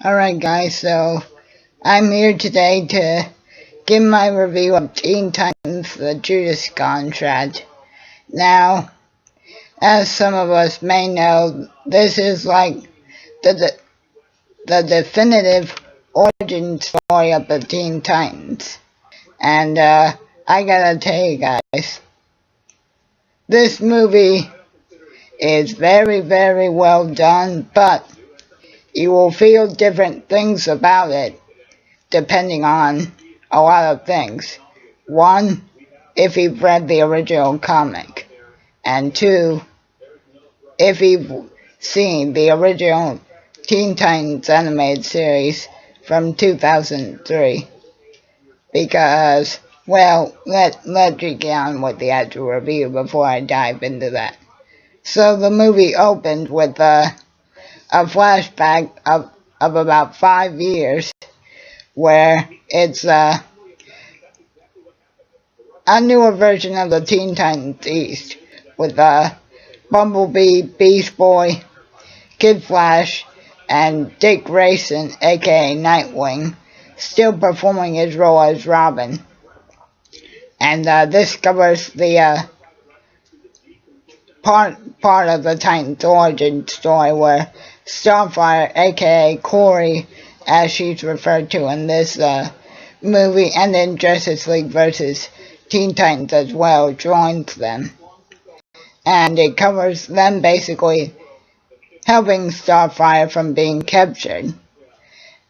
Alright guys, so I'm here today to give my review of Teen Titans The Judas Contract. Now, as some of us may know, this is like the definitive origin story of the Teen Titans. And I gotta tell you guys, this movie is very, very well done, but you will feel different things about it depending on a lot of things. One, if you've read the original comic. And two, if you've seen the original Teen Titans animated series from 2003. Because, well, let's get on with the actual review before I dive into that. So the movie opened with a flashback of about 5 years where it's a newer version of the Teen Titans East with Bumblebee, Beast Boy, Kid Flash, and Dick Grayson, aka Nightwing, still performing his role as Robin. And this covers the part of the Titans origin story where Starfire, aka Corey, as she's referred to in this movie, and in Justice League vs. Teen Titans as well, joins them. And it covers them basically helping Starfire from being captured.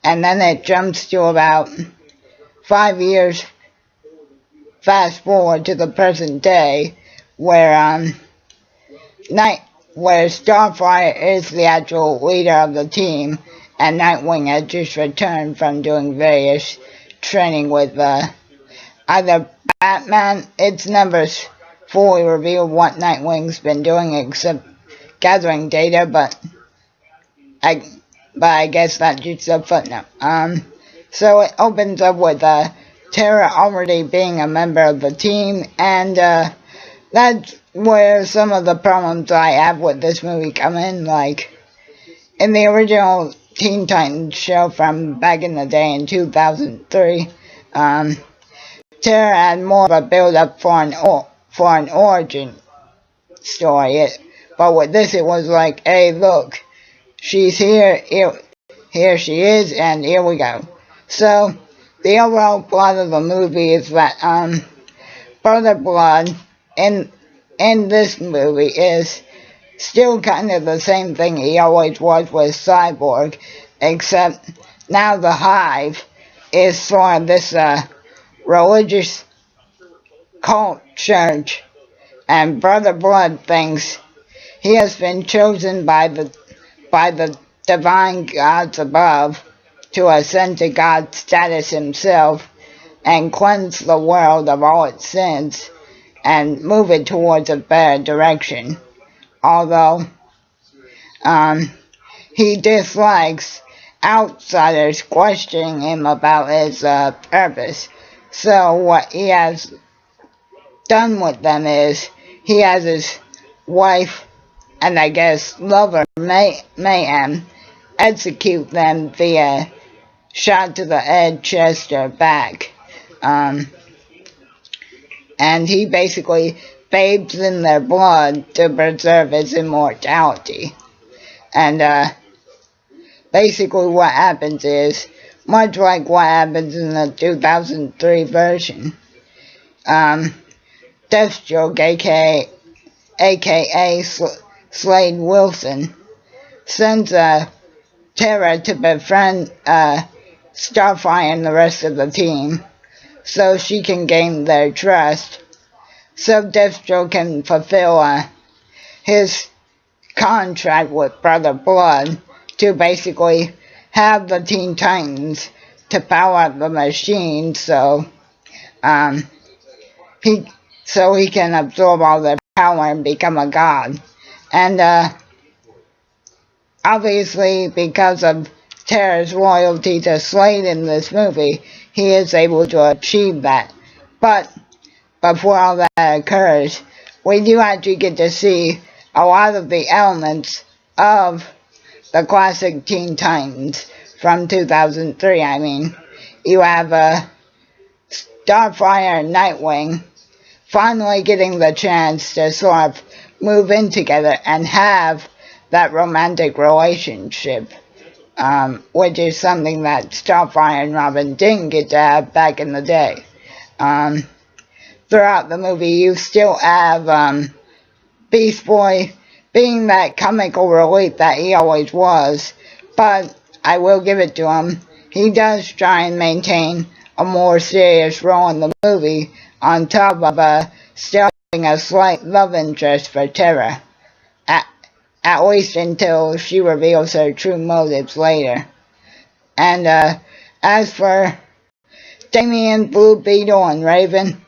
And then it jumps to about 5 years fast forward to the present day where Starfire is the actual leader of the team, and Nightwing has just returned from doing various training with either Batman. It's never fully revealed what Nightwing's been doing except gathering data, but I guess that's just a footnote. So it opens up with Tara already being a member of the team, and that's where some of the problems I have with this movie come in. Like, in the original Teen Titans show from back in the day in 2003, Tara had more of a build-up for an origin story. But with this, it was like, hey, look, she's here she is, and here we go. So, the overall plot of the movie is that Brother Blood in this movie is still kind of the same thing he always was with Cyborg, except now the Hive is sort of this religious cult church, and Brother Blood thinks he has been chosen by the divine gods above to ascend to God's status himself and cleanse the world of all its sins and move it towards a better direction. Although he dislikes outsiders questioning him about his purpose. So what he has done with them is he has his wife and I guess lover Mayhem execute them via shot to the head, chest, or back. And he basically bathes in their blood to preserve his immortality. And basically what happens is, much like what happens in the 2003 version, Deathstroke, aka Slade Wilson, sends Tara to befriend Starfire and the rest of the team so she can gain their trust, so Deathstroke can fulfill his contract with Brother Blood to basically have the Teen Titans to power up the machine so he can absorb all their power and become a god. And obviously, because of Tara's loyalty to Slade in this movie, he is able to achieve that. But before all that occurs, we do actually get to see a lot of the elements of the classic Teen Titans from 2003, I mean. You have Starfire and Nightwing finally getting the chance to sort of move in together and have that romantic relationship, which is something that Starfire and Robin didn't get to have back in the day. Throughout the movie, you still have Beast Boy being that comical relief that he always was, but I will give it to him. He does try and maintain a more serious role in the movie, on top of still having a slight love interest for Terra, at least until she reveals her true motives later. And as for Damian, Blue Beetle, and Raven,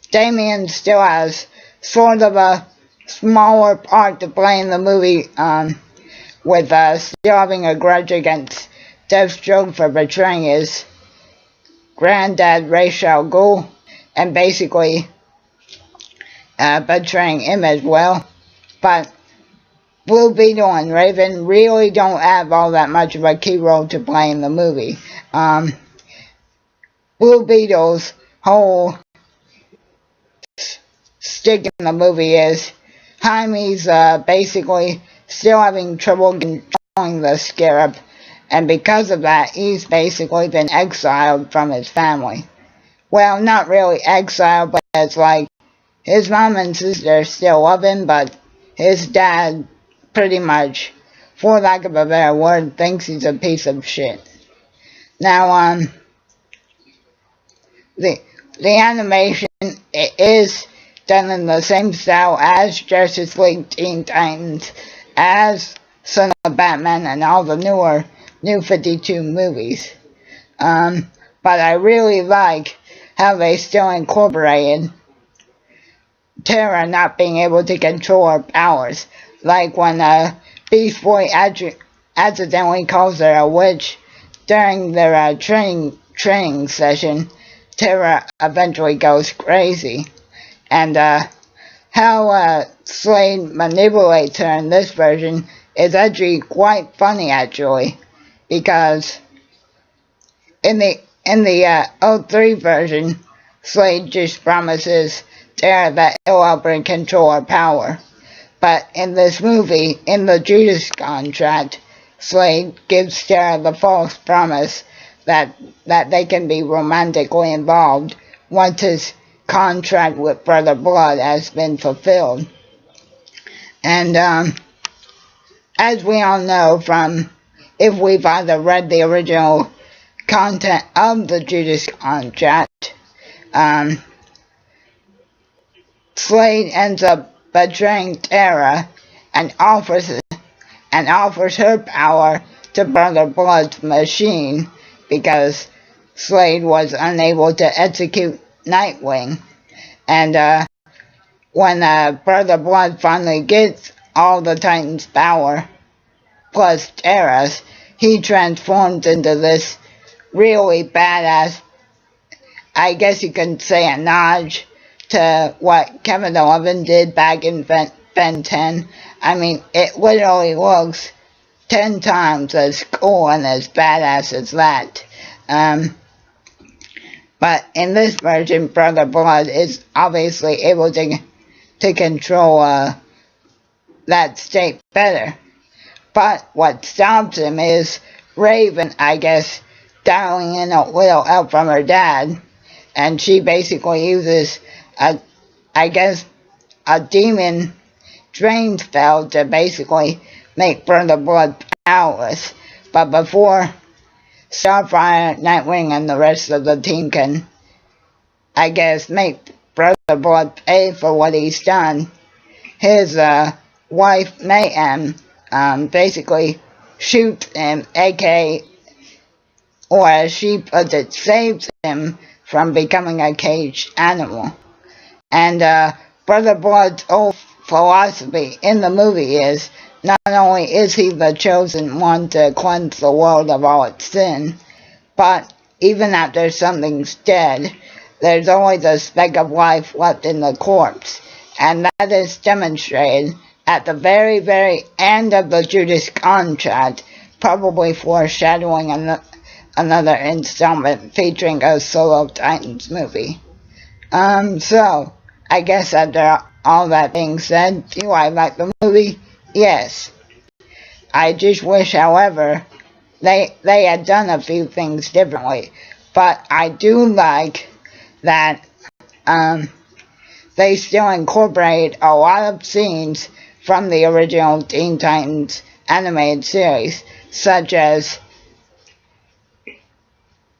Damian still has sort of a smaller part to play in the movie, with still having a grudge against Deathstroke for betraying his granddad Ra's al Ghul, and basically betraying him as well. But Blue Beetle and Raven really don't have all that much of a key role to play in the movie. Blue Beetle's whole stick in the movie is Jaime's basically still having trouble controlling the Scarab, and because of that, he's basically been exiled from his family. Well, not really exiled, but it's like his mom and sister still love him, but his dad pretty much, for lack of a better word, thinks he's a piece of shit. Now, the animation is done in the same style as Justice League Teen Titans, as Son of Batman, and all the New 52 movies. But I really like how they still incorporated Terra not being able to control her powers. Like when Beast Boy accidentally calls her a witch during their training session, Terra eventually goes crazy. And how Slade manipulates her in this version is actually quite funny, actually, because in the 03 version, Slade just promises Terra that he'll help her control her power. But in this movie, in the Judas contract, Slade gives Terra the false promise that they can be romantically involved once his contract with Brother Blood has been fulfilled. And as we all know from, if we've either read the original content of the Judas contract, Slade ends up betraying Terra and offers her power to Brother Blood's machine because Slade was unable to execute Nightwing. And when Brother Blood finally gets all the Titans' power plus Terra's, he transforms into this really badass, I guess you could say, a nod to what Kevin 11 did back in Ben 10. I mean, it literally looks 10 times as cool and as badass as that. But in this version, Brother Blood is obviously able to control that state better. But what stops him is Raven, I guess, dialing in a little help from her dad. And she basically uses, a demon drain spell to basically make Brother Blood powerless. But before Starfire, Nightwing, and the rest of the team can, I guess, make Brother Blood pay for what he's done, his wife, Mayhem, basically shoots him, aka, or as she puts it, saves him from becoming a caged animal. And Brother Blood's whole philosophy in the movie is, not only is he the chosen one to cleanse the world of all its sin, but even after something's dead, there's always a speck of life left in the corpse. And that is demonstrated at the very, very end of the Judas contract probably foreshadowing another installment featuring a solo Titans movie. So, I guess after all that being said, do I like the movie? Yes. I just wish, however, they had done a few things differently. But I do like that they still incorporate a lot of scenes from the original Teen Titans animated series, such as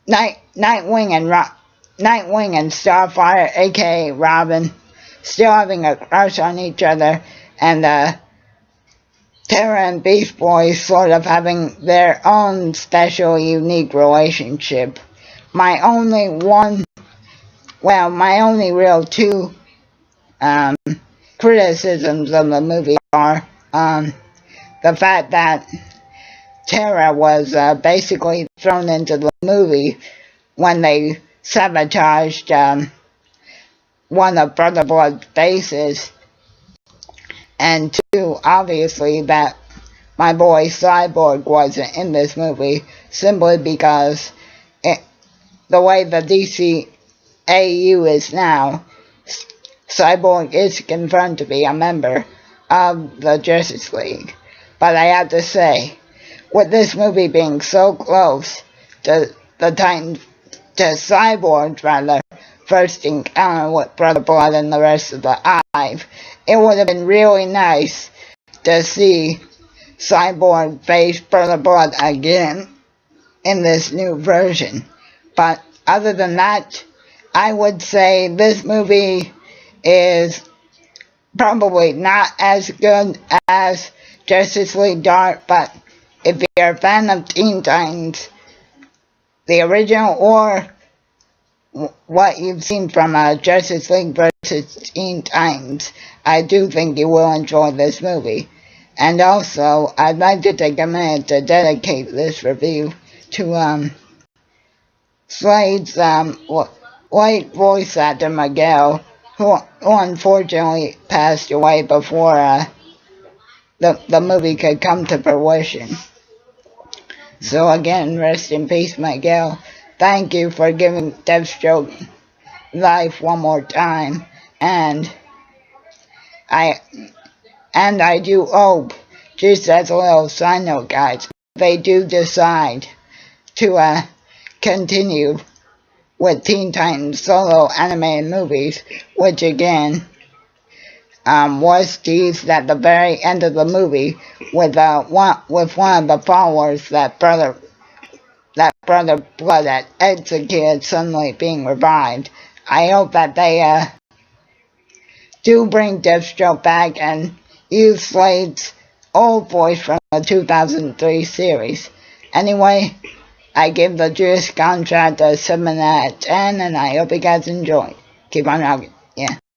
Nightwing and Starfire, aka Robin, still having a crush on each other, and Terra and Beast Boy sort of having their own special, unique relationship. My only real two criticisms of the movie are the fact that Terra was basically thrown into the movie when they sabotaged one of Brother Blood's bases, and two, obviously, that my boy Cyborg wasn't in this movie simply because the way the DCAU is now, Cyborg is confirmed to be a member of the Justice League. But I have to say, with this movie being so close to Cyborg's first encounter with Brother Blood and the rest of the Hive, it would have been really nice to see Cyborg face Brother Blood again in this new version. But other than that, I would say this movie is probably not as good as Justice League Dark, but if you're a fan of Teen Titans, the original, or what you've seen from Justice League versus Teen Titans, I do think you will enjoy this movie. And also, I'd like to take a minute to dedicate this review to Slade's late voice actor Miguel, who unfortunately passed away before the movie could come to fruition. So again, rest in peace, Miguel. Thank you for giving Deathstroke life one more time, and I do hope, just as a little side note, guys, they do decide to continue with Teen Titans solo animated movies, which again was teased at the very end of the movie with one of the followers, that Brother Blood that executed suddenly being revived. I hope that they do bring Deathstroke back and use Slade's old voice from the 2003 series. Anyway, I give the Judas contract a 7 out of 10, and I hope you guys enjoy. Keep on rocking.